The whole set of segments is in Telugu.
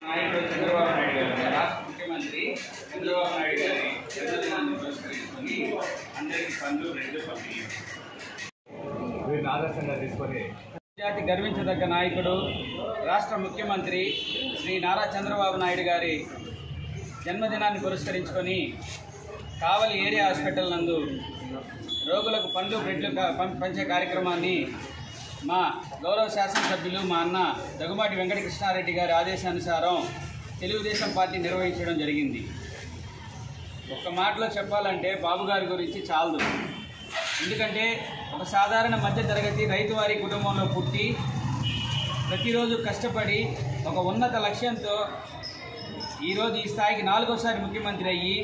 నాయకుడు చంద్రబాబు నాయుడు గారు రాష్ట్ర ముఖ్యమంత్రి చంద్రబాబు నాయుడు గారి జన్మదినాన్ని పురస్కరించుకొని అందరికీ పండ్లు రెండు పంపిణీ ఆదర్శంగా తీసుకొని జాతి గర్వించదగ్గ నాయకుడు రాష్ట్ర ముఖ్యమంత్రి శ్రీ నారా చంద్రబాబు నాయుడు గారి జన్మదినాన్ని పురస్కరించుకొని కావలి ఏరియా హాస్పిటల్ నందు రోగులకు పండ్లు బ్రెడ్లు పంచే కార్యక్రమాన్ని మా గౌరవ శాసనసభ్యులు మా అన్న దగ్గుమాటి వెంకటకృష్ణారెడ్డి గారి ఆదేశానుసారం తెలుగుదేశం పార్టీ నిర్వహించడం జరిగింది. ఒక్క మాటలో చెప్పాలంటే బాబు గారి గురించి చాలదు. ఎందుకంటే ఒక సాధారణ మధ్యతరగతి రైతువారి కుటుంబంలో పుట్టి ప్రతిరోజు కష్టపడి ఒక ఉన్నత లక్ష్యంతో ఈరోజు ఈ స్థాయికి 4వసారి ముఖ్యమంత్రి అయ్యి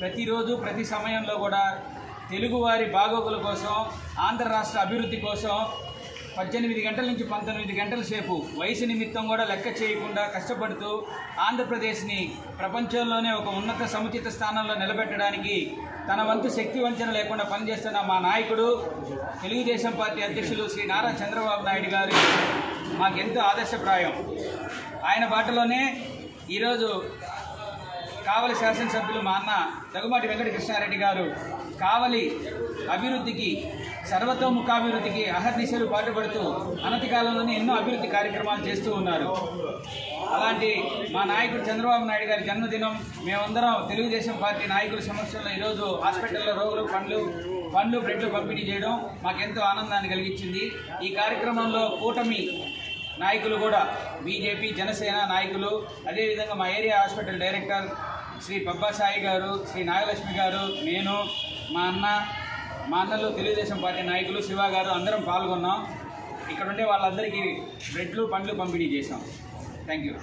ప్రతిరోజు ప్రతి సమయంలో కూడా తెలుగువారి బాగోగుల కోసం ఆంధ్ర రాష్ట్ర అభివృద్ధి కోసం 18 గంటల నుంచి 19 గంటల సేపు వయసు నిమిత్తం కూడా లెక్క చేయకుండా కష్టపడుతూ ఆంధ్రప్రదేశ్ని ప్రపంచంలోనే ఒక ఉన్నత సముచిత స్థానంలో నిలబెట్టడానికి తన వంతు శక్తి వంచన లేకుండా పనిచేస్తున్న మా నాయకుడు తెలుగుదేశం పార్టీ అధ్యక్షులు శ్రీ నారా చంద్రబాబు నాయుడు గారు మాకెంతో ఆదర్శప్రాయం. ఆయన బాటలోనే ఈరోజు కావలి శాసనసభ్యులు మా అన్న దగ్గుమాటి వెంకటకృష్ణారెడ్డి గారు కావలి అభివృద్ధికి సర్వతోముఖాభివృద్ధికి అహర్నిశలు పాటుపడుతూ అనతి కాలంలోనే ఎన్నో అభివృద్ధి కార్యక్రమాలు చేస్తూ ఉన్నారు. అలాంటి మా నాయకుడు చంద్రబాబు నాయుడు గారి జన్మదినం మేమందరం తెలుగుదేశం పార్టీ నాయకుల సమక్షంలో ఈరోజు హాస్పిటల్లో రోగులు పండ్లు బ్రెడ్లు పంపిణీ చేయడం మాకెంతో ఆనందాన్ని కలిగించింది. ఈ కార్యక్రమంలో కూటమి నాయకులు కూడా బీజేపీ జనసేన నాయకులు, అదేవిధంగా మా area hospital director Shri Pabba Sai గారు, శ్రీ నాగలక్ష్మి గారు, నేను, మా అన్నలు తెలుగుదేశం పార్టీ నాయకులు శివ గారు అందరం పాల్గొన్నాం. ఇక్కడ ఉండే వాళ్ళందరికీ బ్రెడ్లు పండ్లు పంపిణీ చేశాం. Thank you.